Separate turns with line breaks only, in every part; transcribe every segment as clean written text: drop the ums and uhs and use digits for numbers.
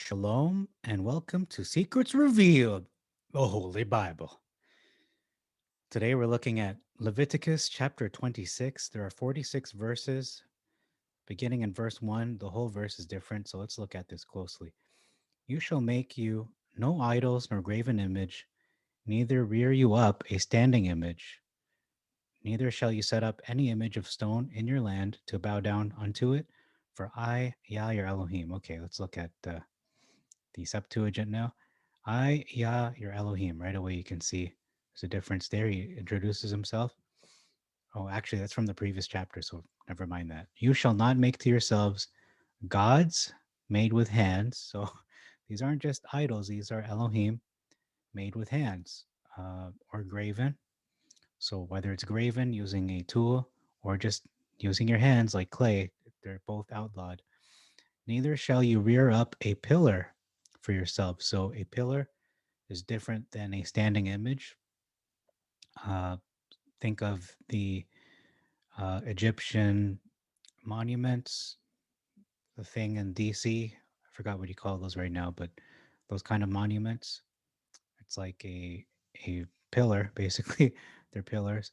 Shalom and welcome to Secrets Revealed, the Holy Bible. Today we're looking at Leviticus chapter 26. There are 46 verses. Beginning in verse 1, the whole verse is different, so let's look at this closely. You shall make you no idols nor graven image, neither rear you up a standing image, neither shall you set up any image of stone in your land to bow down unto it, for I, Yah, your Elohim. Okay, let's look at the Septuagint now. I, Yah, your Elohim. Right away, you can see there's a difference there. He introduces himself. Oh, actually, that's from the previous chapter, so never mind that. You shall not make to yourselves gods made with hands. So these aren't just idols, these are Elohim made with hands or graven. So whether it's graven using a tool or just using your hands like clay, they're both outlawed. Neither shall you rear up a pillar for yourself. So a pillar is different than a standing image. Uh, think of the Egyptian monuments, the thing in DC. I forgot what you call those right now, but those kind of monuments. It's like a pillar, basically. They're pillars.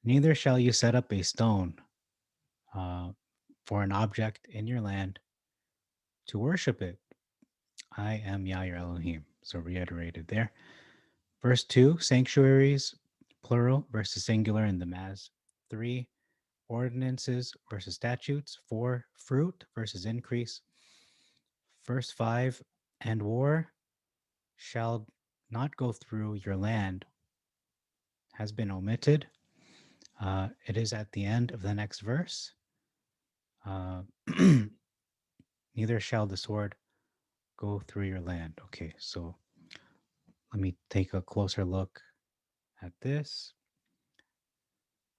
Neither shall you set up a stone uh, for an object in your land to worship it. I am Yah your Elohim. So reiterated there. Verse 2, sanctuaries, plural versus singular in the Mass. 3, ordinances versus statutes. 4, fruit versus increase. Verse 5, and war shall not go through your land has been omitted. It is at the end of the next verse. Uh, neither shall the sword go through your land. Okay, so let me take a closer look at this.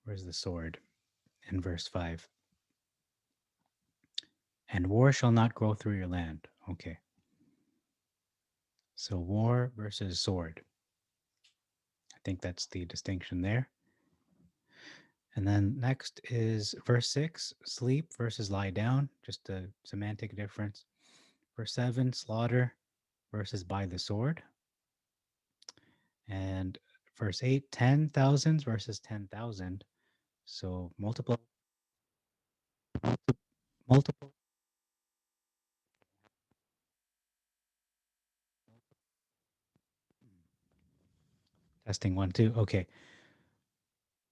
Where's the sword? In verse 5. And war shall not go through your land. Okay. So war versus sword. I think that's the distinction there. And then next is verse 6, sleep versus lie down, just a semantic difference. Verse 7, slaughter versus by the sword. And verse 8, 10,000 versus 10,000. So multiple. Testing 1, 2. Okay.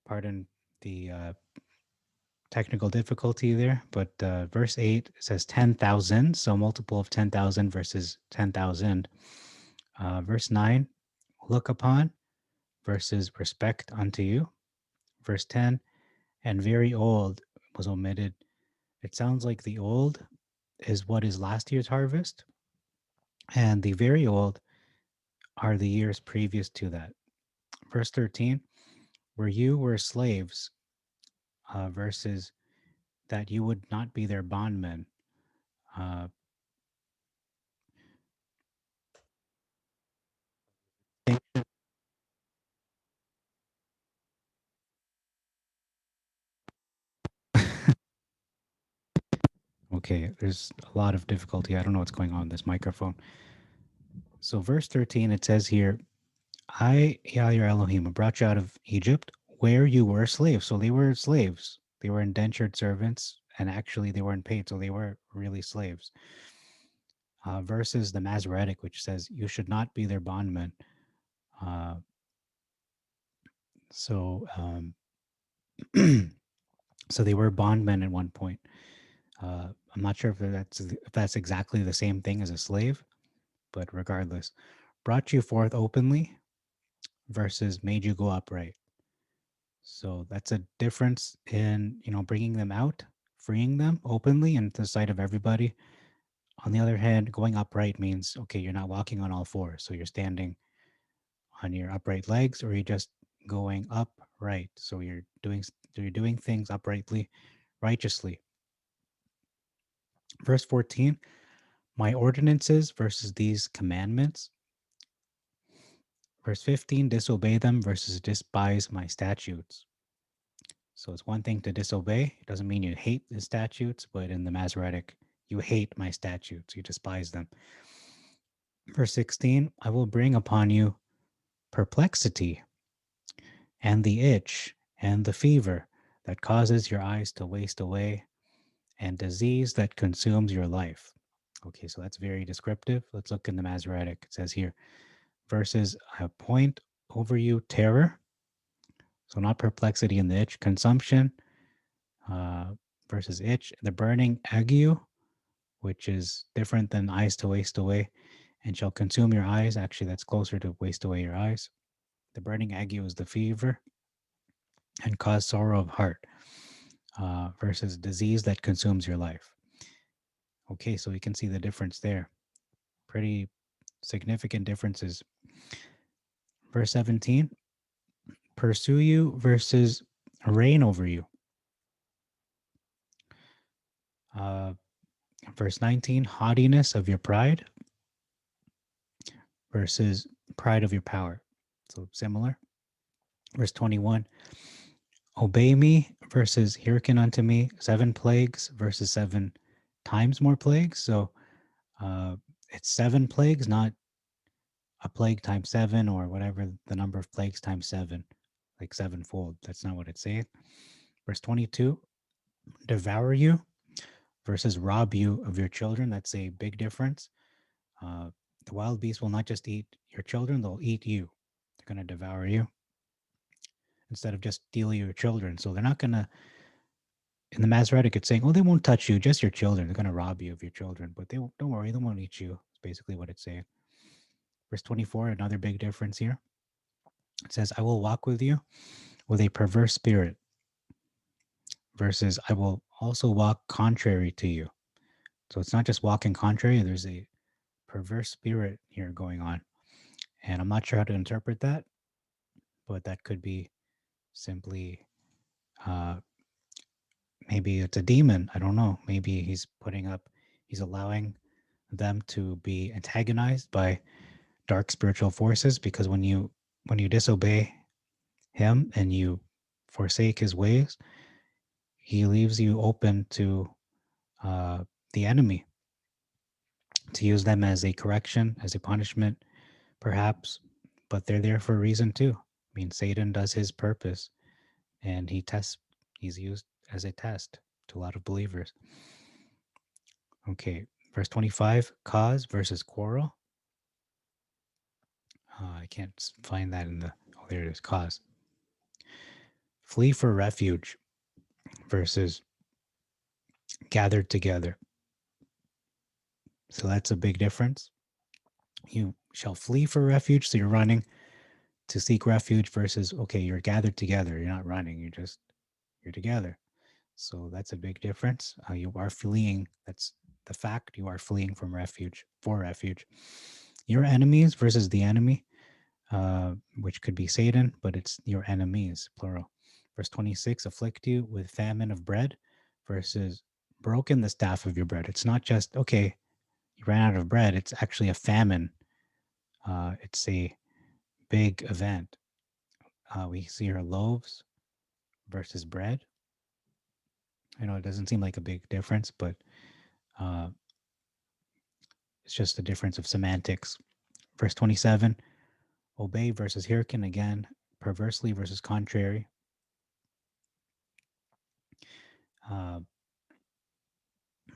Pardon the technical difficulty there, but verse 8 says 10,000, so multiple of 10,000 versus 10,000. Verse 9, look upon versus respect unto you. Verse 10, and very old was omitted. It sounds like the old is what is last year's harvest, and the very old are the years previous to that. Verse 13, where you were slaves versus that you would not be their bondmen. Uh, Okay, there's a lot of difficulty. I don't know what's going on with this microphone. So, verse 13, it says here, I, Yah your Elohim, brought you out of Egypt where you were slaves. So, they were slaves. They were indentured servants, and actually, they weren't paid. So, they were really slaves. Versus the Masoretic, which says, you should not be their bondmen. Uh, so, so they were bondmen at one point. I'm not sure if that's exactly the same thing as a slave, but regardless, brought you forth openly versus made you go upright. So that's a difference in, bringing them out, freeing them openly into the sight of everybody. On the other hand, going upright means, okay, you're not walking on all fours. So you're standing on your upright legs, or you're just going upright. So you're doing things uprightly, righteously. Verse 14, my ordinances versus these commandments. Verse 15, disobey them versus despise my statutes. So it's one thing to disobey. It doesn't mean you hate the statutes, but in the Masoretic, you hate my statutes. You despise them. Verse 16, I will bring upon you perplexity and the itch and the fever that causes your eyes to waste away and disease that consumes your life. Okay, so that's very descriptive. Let's look in the Masoretic. It says here, verses, I appoint over you terror, so not perplexity and the itch, consumption uh, versus itch, the burning ague, which is different than eyes to waste away, and shall consume your eyes. Actually, that's closer to waste away your eyes. The burning ague is the fever and cause sorrow of heart versus disease that consumes your life. Okay, so you can see the difference there. Pretty significant differences. Verse 17, pursue you versus reign over you. Uh, verse 19, haughtiness of your pride versus pride of your power. So similar. Verse 21, obey me versus hearken unto me. 7 plagues versus 7 times more plagues. So uh, it's 7 plagues, not a plague times 7 or whatever the number of plagues times 7, like sevenfold. That's not what it's saying. Verse 22, devour you versus rob you of your children. That's a big difference. The wild beast will not just eat your children, they'll eat you. They're going to devour you instead of just steal your children. So they're not going to, in the Masoretic, it's saying, oh, they won't touch you, just your children. They're going to rob you of your children, but they won't, don't worry, they won't eat you. It's basically what it's saying. Verse 24, another big difference here. It says, I will walk with you with a perverse spirit versus I will also walk contrary to you. So it's not just walking contrary, there's a perverse spirit here going on. And I'm not sure how to interpret that, but that could be simply uh, maybe it's a demon. I don't know. Maybe he's allowing them to be antagonized by dark spiritual forces because when you disobey him and you forsake his ways, he leaves you open to uh, the enemy to use them as a correction, as a punishment, perhaps, but they're there for a reason too. I mean, Satan does his purpose and he's used as a test to a lot of believers. Okay, verse 25, cause versus quarrel. I can't find that in the, oh, there it is, cause. Flee for refuge versus gathered together. So that's a big difference. You shall flee for refuge, so you're running to seek refuge versus, okay, you're gathered together. You're not running, you're together. So that's a big difference. You are fleeing. That's the fact. You are fleeing from refuge for refuge. Your enemies versus the enemy, which could be Satan, but it's your enemies, plural. Verse 26, afflict you with famine of bread versus broken the staff of your bread. It's not just, okay, you ran out of bread. It's actually a famine. It's a big event. We see here loaves versus bread. I know it doesn't seem like a big difference, but uh, it's just a difference of semantics. Verse 27, obey versus hearken, again, perversely versus contrary. Uh,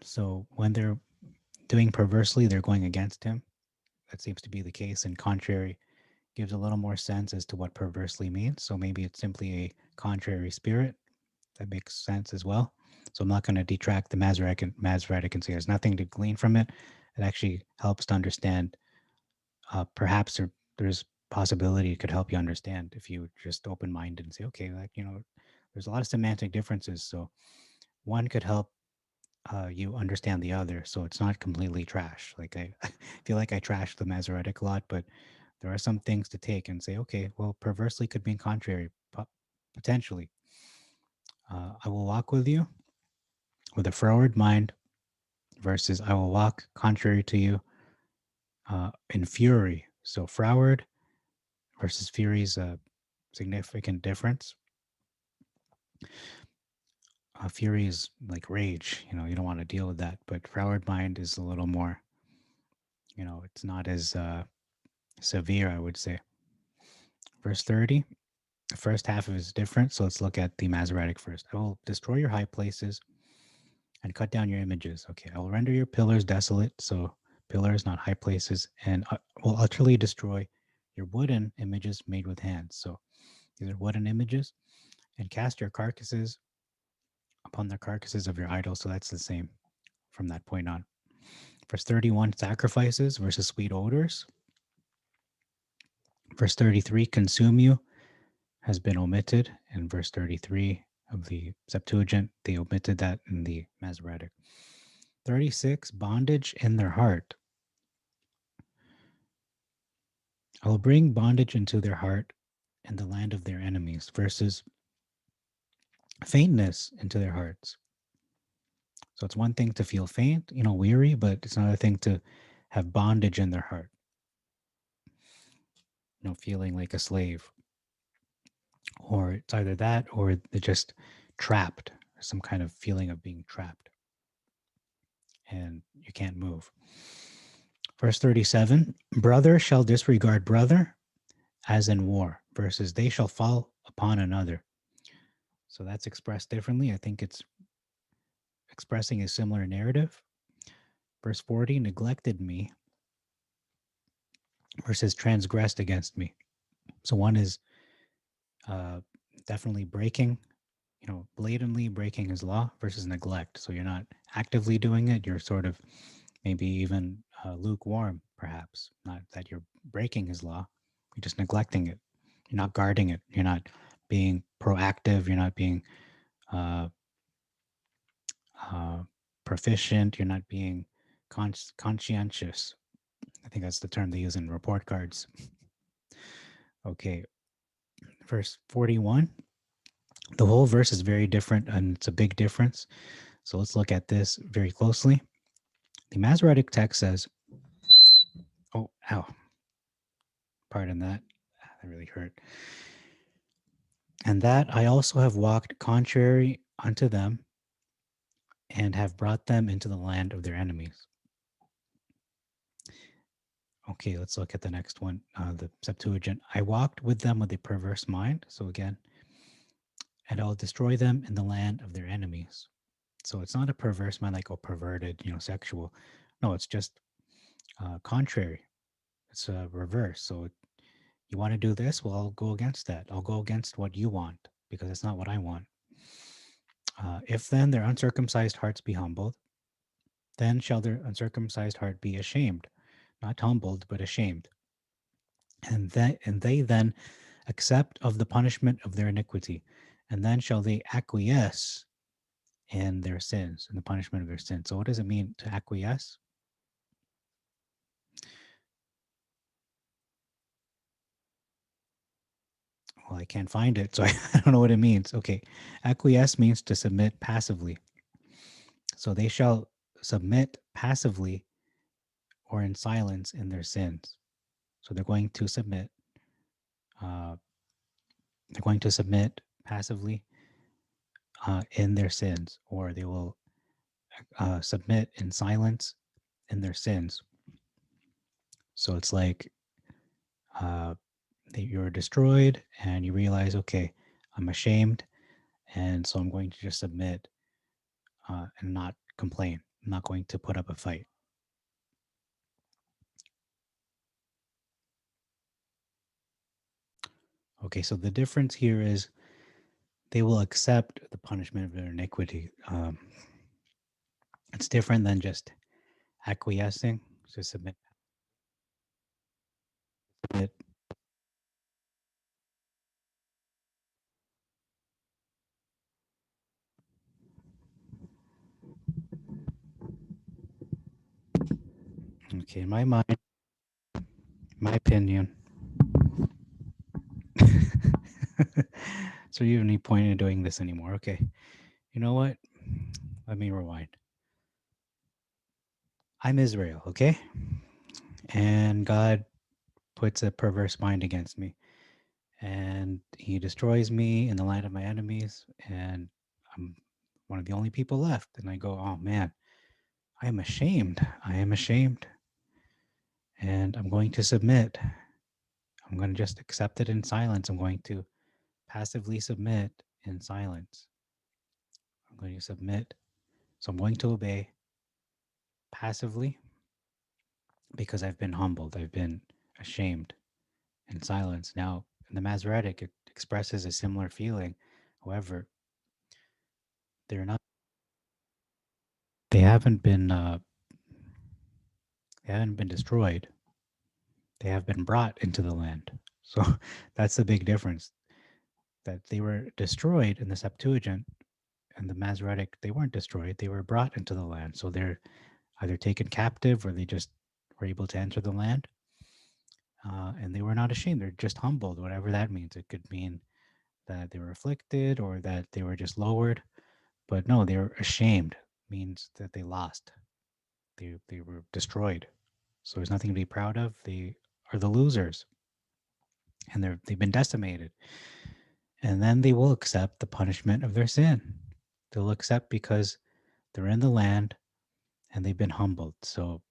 so when they're doing perversely, they're going against him. That seems to be the case. And contrary gives a little more sense as to what perversely means. So maybe it's simply a contrary spirit. That makes sense as well. So I'm not going to detract the Masoretic and say there's nothing to glean from it. It actually helps to understand. Perhaps there's possibility it could help you understand if you just open minded and say, okay, like there's a lot of semantic differences. So one could help you understand the other. So it's not completely trash. Like I feel like I trash the Masoretic a lot, but there are some things to take and say, okay, well, perversely could mean contrary, potentially. I will walk with you with a froward mind versus I will walk contrary to you in fury. So froward versus fury is a significant difference. Fury is like rage. You don't want to deal with that. But froward mind is a little more it's not as severe, I would say. Verse 30, the first half of it is different. So let's look at the Masoretic first. I will destroy your high places and cut down your images. Okay, I will render your pillars desolate. So pillars, not high places, and will utterly destroy your wooden images made with hands. So these are wooden images, and cast your carcasses upon the carcasses of your idols. So that's the same from that point on. Verse 31, sacrifices versus sweet odors. Verse 33, consume you has been omitted in verse 33 of the Septuagint. They omitted that in the Masoretic. 36, bondage in their heart. I will bring bondage into their heart in the land of their enemies versus faintness into their hearts. So it's one thing to feel faint, weary, but it's another thing to have bondage in their heart, feeling like a slave. Or it's either that or they're just trapped, some kind of feeling of being trapped and you can't move. Verse 37, brother shall disregard brother as in war versus they shall fall upon another. So that's expressed differently. I think it's expressing a similar narrative. Verse 40, neglected me versus transgressed against me. So one is uh, definitely breaking, blatantly breaking his law versus neglect. So you're not actively doing it. You're sort of maybe even lukewarm, perhaps. Not that you're breaking his law, you're just neglecting it. You're not guarding it. You're not being proactive. You're not being uh, uh, proficient. You're not being conscientious. I think that's the term they use in report cards. Okay, verse 41. The whole verse is very different and it's a big difference. So let's look at this very closely. The Masoretic text says, oh, ow, pardon that. That really hurt. And that I also have walked contrary unto them and have brought them into the land of their enemies. Okay, let's look at the next one, the Septuagint. I walked with them with a perverse mind. So again, and I'll destroy them in the land of their enemies. So it's not a perverse mind like, perverted, sexual. No, it's just contrary. It's a reverse. So you want to do this? Well, I'll go against that. I'll go against what you want because it's not what I want. If then their uncircumcised hearts be humbled, then shall their uncircumcised heart be ashamed, not humbled, but ashamed. And they then accept of the punishment of their iniquity, and then shall they acquiesce in their sins, in the punishment of their sins. So what does it mean to acquiesce? Well, I can't find it, so I don't know what it means. Okay, acquiesce means to submit passively. So they shall submit passively or in silence in their sins. So they're going to submit. Uh, they're going to submit passively in their sins, or they will submit in silence in their sins. So it's like you're destroyed, and you realize, okay, I'm ashamed, and so I'm going to just submit and not complain. I'm not going to put up a fight. Okay, so the difference here is they will accept the punishment of their iniquity. It's different than just acquiescing, to submit. Submit. Okay, in my mind, my opinion. So you have any point in doing this anymore? Okay, you know what? Let me rewind. I'm Israel, okay? And God puts a perverse mind against me. And he destroys me in the land of my enemies. And I'm one of the only people left. And I go, oh man, I am ashamed. I am ashamed. and I'm going to submit. I'm going to just accept it in silence. I'm going to passively submit in silence. I'm going to submit. So I'm going to obey passively because I've been humbled. I've been ashamed in silence. Now, in the Masoretic, it expresses a similar feeling. However, they're not. They haven't been. They haven't been destroyed. They have been brought into the land. So that's the big difference. That they were destroyed in the Septuagint and the Masoretic. They weren't destroyed. They were brought into the land. So they're either taken captive or they just were able to enter the land. And they were not ashamed. They're just humbled, whatever that means. It could mean that they were afflicted or that they were just lowered. But no, they were ashamed, means that they lost. They were destroyed. So there's nothing to be proud of. They are the losers, and they've been decimated. And then they will accept the punishment of their sin. They'll accept because they're in the land and they've been humbled. So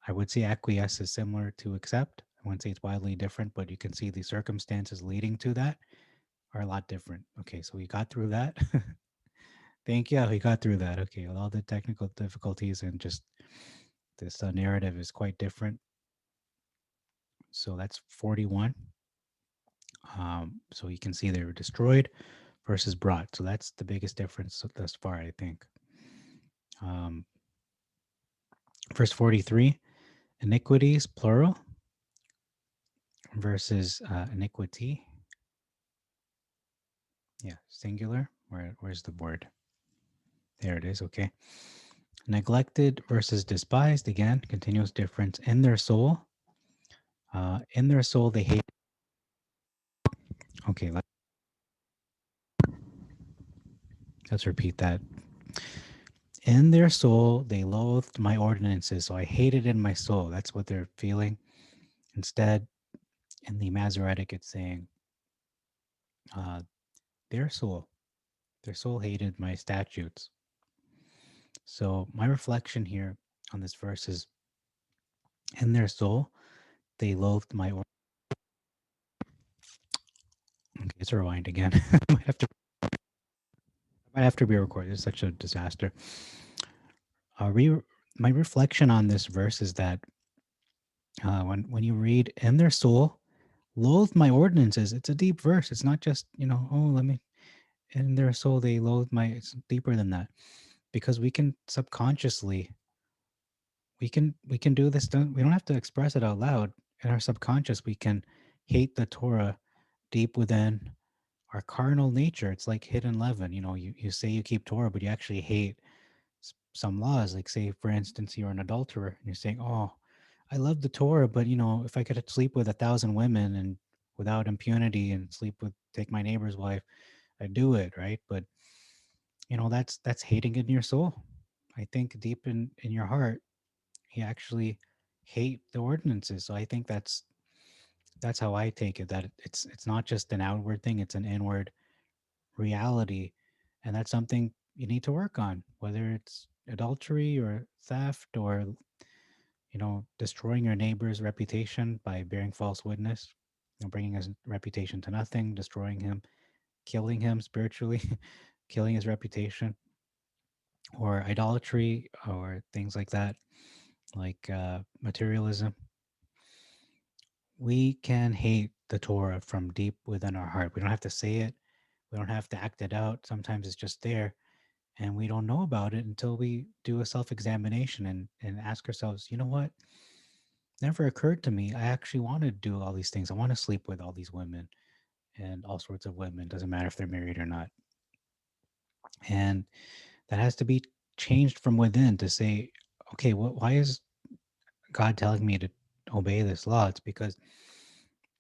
I would say acquiesce is similar to accept. I wouldn't say it's wildly different, but you can see the circumstances leading to that are a lot different. Okay, so we got through that. Thank you. We got through that. Okay, all the technical difficulties and just this narrative is quite different. So that's 41. So you can see they were destroyed versus brought. So that's the biggest difference thus far, I think. Um, verse 43, iniquities, plural, versus iniquity. Yeah, singular. Where's the word? There it is. Okay. Neglected versus despised. Again, continuous difference in their soul. In their soul, they hate. Okay, let's repeat that. In their soul, they loathed my ordinances, so I hated in my soul. That's what they're feeling. Instead, in the Masoretic, it's saying uh, their soul, their soul hated my statutes. So my reflection here on this verse is, in their soul, they loathed my. Okay, let's rewind again. I might have to re-record. It's such a disaster. My reflection on this verse is that when you read, in their soul, loathed my ordinances. It's a deep verse. It's not just, oh, let me, in their soul, they loathe my, it's deeper than that. Because we can subconsciously, we can do this. We don't have to express it out loud. In our subconscious, we can hate the Torah deep within our carnal nature. It's like hidden leaven. You say you keep Torah, but you actually hate some laws. Like, say, for instance, you're an adulterer and you're saying, oh, I love the Torah, but if I could sleep with 1,000 women and without impunity and take my neighbor's wife, I do it, right? But that's hating in your soul. I think deep in your heart, you actually hate the ordinances. So I think that's how I take it. That it's not just an outward thing; it's an inward reality, and that's something you need to work on. Whether it's adultery or theft or destroying your neighbor's reputation by bearing false witness, bringing his reputation to nothing, destroying him, killing him spiritually, killing his reputation, or idolatry, or things like that, like materialism. We can hate the Torah from deep within our heart. We don't have to say it. We don't have to act it out. Sometimes it's just there, and we don't know about it until we do a self-examination and ask ourselves, you know what? Never occurred to me. I actually want to do all these things. I want to sleep with all these women and all sorts of women. Doesn't matter if they're married or not. And that has to be changed from within to say, okay, why is God telling me to obey this law? It's because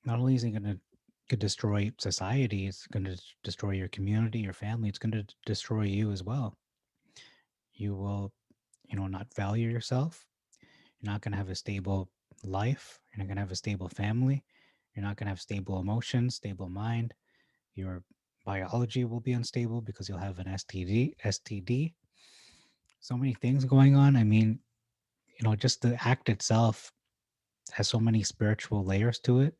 not only is it going to destroy society, it's going to destroy your community, your family. It's going to destroy you as well. You will, not value yourself. You're not going to have a stable life. You're not going to have a stable family. You're not going to have stable emotions, stable mind. Your biology will be unstable because you'll have an STD. So many things going on. I mean, just the act itself. has so many spiritual layers to it,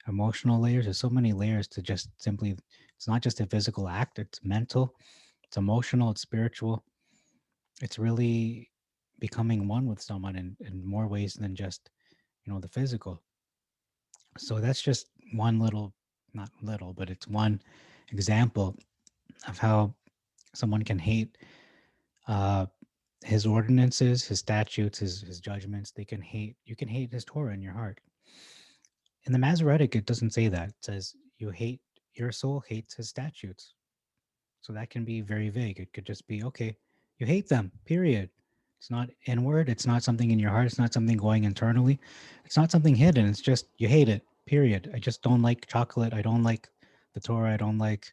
emotional layers. There's so many layers to just simply, it's not just a physical act, it's mental, it's emotional, it's spiritual. It's really becoming one with someone in more ways than just, the physical. So that's just one little, not little, but it's one example of how someone can hate uh, his ordinances, his statutes, his judgments. They can hate, you can hate his Torah in your heart. In the Masoretic, it doesn't say that. It says you hate, your soul hates his statutes. So that can be very vague. It could just be, okay, you hate them, period. It's not inward. It's not something in your heart. It's not something going internally. It's not something hidden. It's just you hate it, period. I just don't like chocolate. I don't like the Torah. I don't like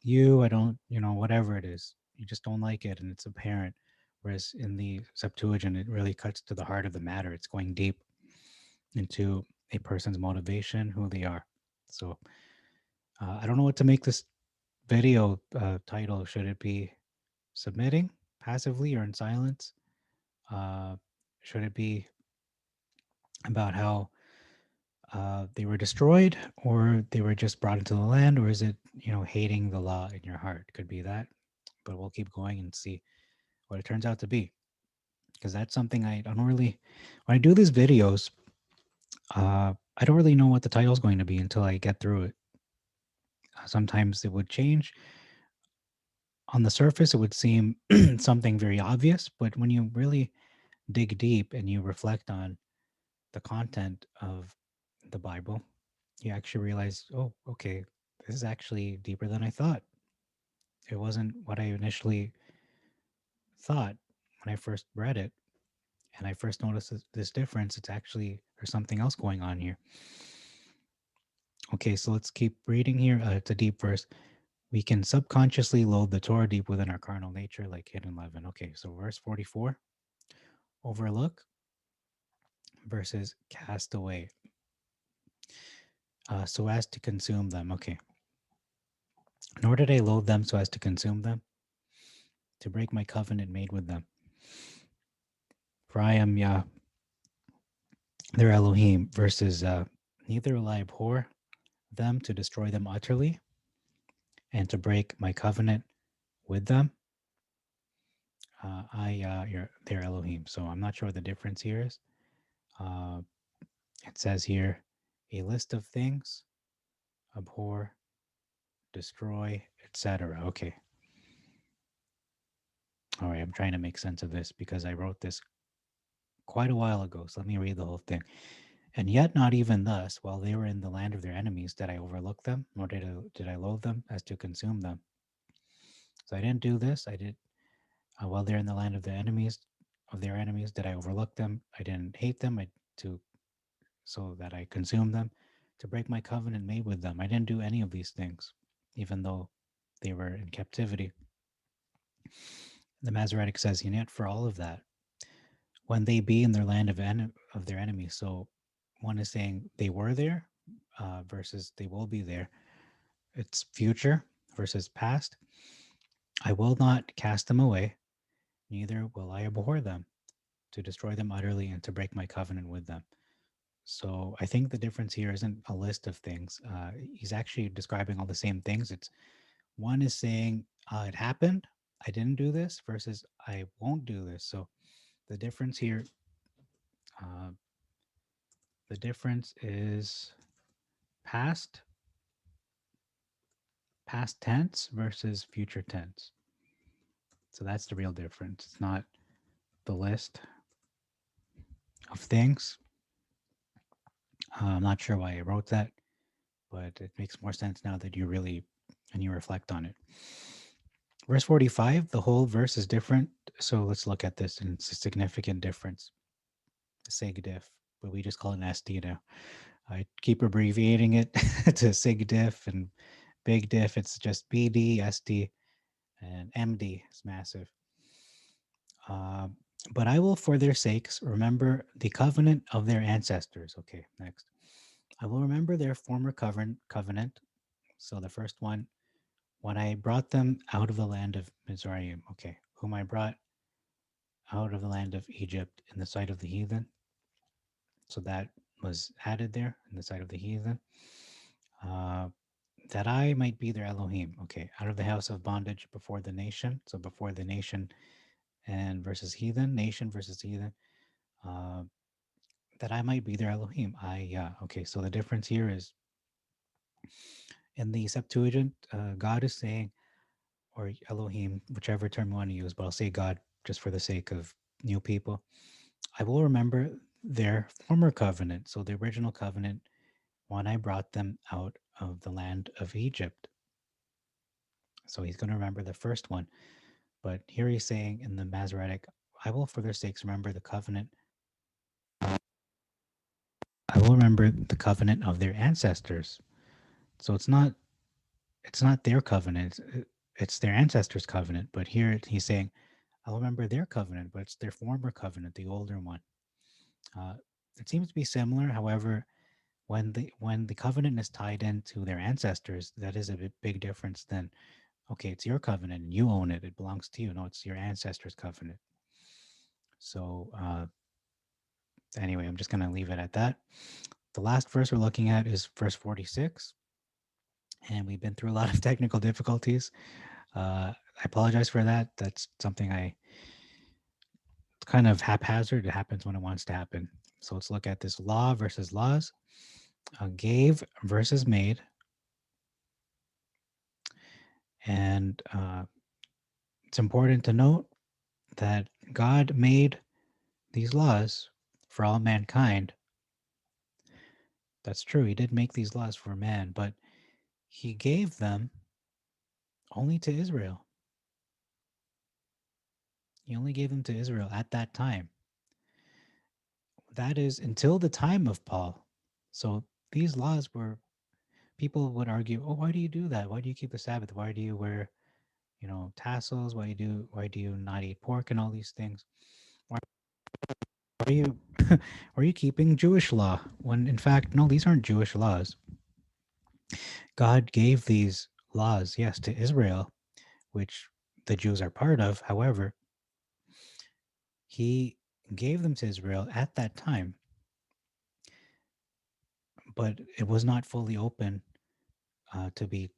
you. I don't, whatever it is. You just don't like it. And it's apparent. Whereas in the Septuagint, it really cuts to the heart of the matter. It's going deep into a person's motivation, who they are. So I don't know what to make this video title. Should it be submitting passively or in silence? Uh, should it be about how they were destroyed, or they were just brought into the land, or is it, hating the law in your heart? Could be that, but we'll keep going and see what it turns out to be, because that's something I don't really, when I do these videos, I don't really know what the title is going to be until I get through it. Sometimes it would change. On the surface, it would seem something very obvious, but when you really dig deep and you reflect on the content of the Bible, you actually realize, oh, okay, this is actually deeper than I thought. It wasn't what I initially thought when I first read it. And I first noticed this difference. It's actually, there's something else going on here. Okay, so let's keep reading here. It's a deep verse. We can subconsciously load the Torah deep within our carnal nature, like hidden leaven. Okay, so verse 44, overlook versus cast away, so as to consume them. Okay, nor did I load them so as to consume them, to break my covenant made with them. For I am Yah, their Elohim, versus neither will I abhor them to destroy them utterly and to break my covenant with them. You're their Elohim. So I'm not sure what the difference here is. Uh, it says here a list of things: abhor, destroy, etc. Okay. All right. I'm trying to make sense of this because I wrote this quite a while ago. So let me read the whole thing. And yet, not even thus, while they were in the land of their enemies, did I overlook them, nor did I loathe them as to consume them. So I didn't do this. I did while they're in the land of the enemies of their enemies. Did I overlook them? I didn't hate them. I to so that I consumed them, to break my covenant made with them. I didn't do any of these things, even though they were in captivity. The Masoretic says, yet for all of that, when they be in their land of their enemies. So one is saying they were there versus they will be there. It's future versus past. I will not cast them away, neither will I abhor them, to destroy them utterly and to break my covenant with them. So I think the difference here isn't a list of things. He's actually describing all the same things. It's one is saying it happened, I didn't do this, versus I won't do this. So the difference here, uh, the difference is past past tense versus future tense. So that's the real difference. It's not the list of things. I'm not sure why I wrote that, but it makes more sense now that you really and you reflect on it. Verse 45, the whole verse is different. So let's look at this, and it's a significant difference. Sig diff, but we just call it an SD now. I keep abbreviating it to sig diff and big diff. It's just BD, SD, and MD. It's massive. Uh, but I will, for their sakes, remember the covenant of their ancestors. Okay, next. I will remember their former covenant. So the first one, when I brought them out of the land of Mizraim. Okay, whom I brought out of the land of Egypt in the sight of the heathen. So that was added there in the sight of the heathen. Uh, that I might be their Elohim. Okay, out of the house of bondage before the nation. So before the nation and versus heathen, nation versus heathen. Uh, that I might be their Elohim. Okay, so the difference here is in the Septuagint, God is saying, or Elohim, whichever term you want to use, but I'll say God just for the sake of new people. I will remember their former covenant. So the original covenant when I brought them out of the land of Egypt. So he's going to remember the first one. But here he's saying in the Masoretic, I will for their sakes remember the covenant. I will remember the covenant of their ancestors. So it's not their covenant. It's their ancestors' covenant. But here he's saying, I'll remember their covenant, but it's their former covenant, the older one. Uh, it seems to be similar. However, when the covenant is tied into their ancestors, that is a big difference than okay, it's your covenant and you own it. It belongs to you. No, it's your ancestors' covenant. So anyway, I'm just gonna leave it at that. The last verse we're looking at is verse 46, and we've been through a lot of technical difficulties. I apologize for that. That's something I kind of haphazard. It happens when it wants to happen. So let's look at this law versus laws, gave versus made, and it's important to note that God made these laws for all mankind. That's true. He did make these laws for man, but he gave them only to Israel. He only gave them to Israel at that time. That is until the time of Paul. So these laws were, people would argue, oh, why do you do that? Why do you keep the Sabbath? Why do you wear, tassels? Why do you not eat pork and all these things? Why are you are you keeping Jewish law? When in fact, no, these aren't Jewish laws. God gave these laws, yes, to Israel, which the Jews are part of. However, he gave them to Israel at that time, but it was not fully open to be,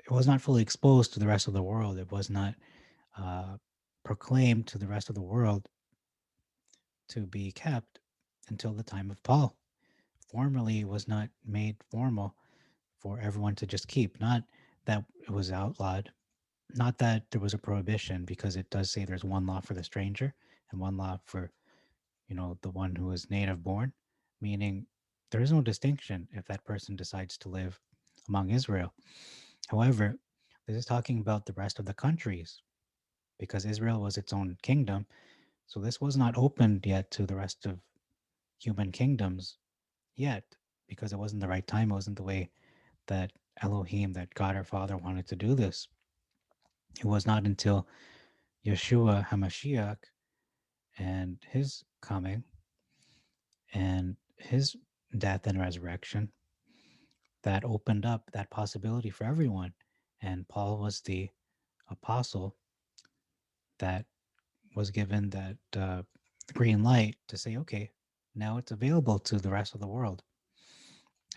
it was not fully exposed to the rest of the world. It was not uh, proclaimed to the rest of the world to be kept until the time of Paul. Formerly, it was not made formal for everyone to just keep. Not that it was outlawed, not that there was a prohibition, because it does say there's one law for the stranger and one law for the one who is native born, meaning there is no distinction if that person decides to live among Israel. However, this is talking about the rest of the countries because Israel was its own kingdom. So this was not opened yet to the rest of human kingdoms yet because it wasn't the right time. It wasn't the way that Elohim, that God our Father wanted to do this. It was not until Yeshua HaMashiach and his coming and his death and resurrection that opened up that possibility for everyone. And Paul was the apostle that was given that green light to say, okay, now it's available to the rest of the world.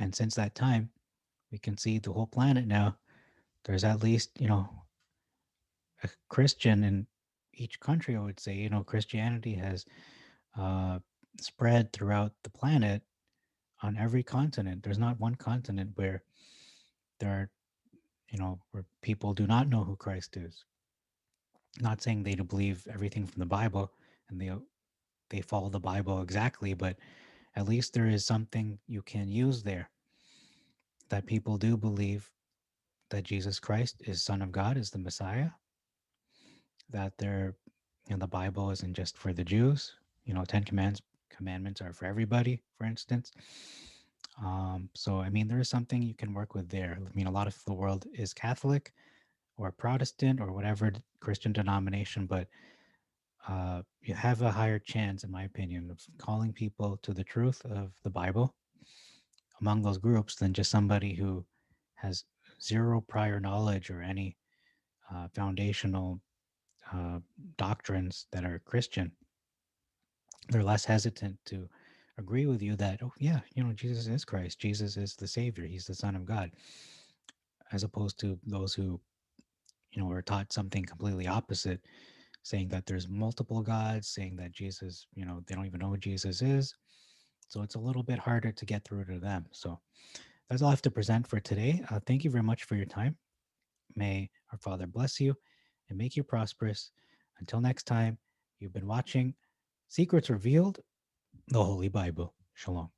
And since that time, we can see the whole planet now. There's at least, a Christian in each country, I would say. Christianity has uh, spread throughout the planet on every continent. There's not one continent where there are, where people do not know who Christ is. Not saying they don't believe everything from the Bible and they follow the Bible exactly, but at least there is something you can use there that people do believe that Jesus Christ is Son of God, is the Messiah, that the Bible isn't just for the Jews. 10 commandments are for everybody, for instance. So I mean, there is something you can work with there. I mean, a lot of the world is Catholic or Protestant or whatever Christian denomination, but you have a higher chance, in my opinion, of calling people to the truth of the Bible among those groups than just somebody who has zero prior knowledge or any foundational uh, doctrines that are Christian. They're less hesitant to agree with you that, oh, yeah, Jesus is Christ. Jesus is the Savior. He's the Son of God, as opposed to those who, are taught something completely opposite, saying that there's multiple gods, saying that Jesus, they don't even know who Jesus is. So it's a little bit harder to get through to them. So that's all I have to present for today. Thank you very much for your time. May our Father bless you and make you prosperous. Until next time, you've been watching Secrets Revealed, the Holy Bible. Shalom.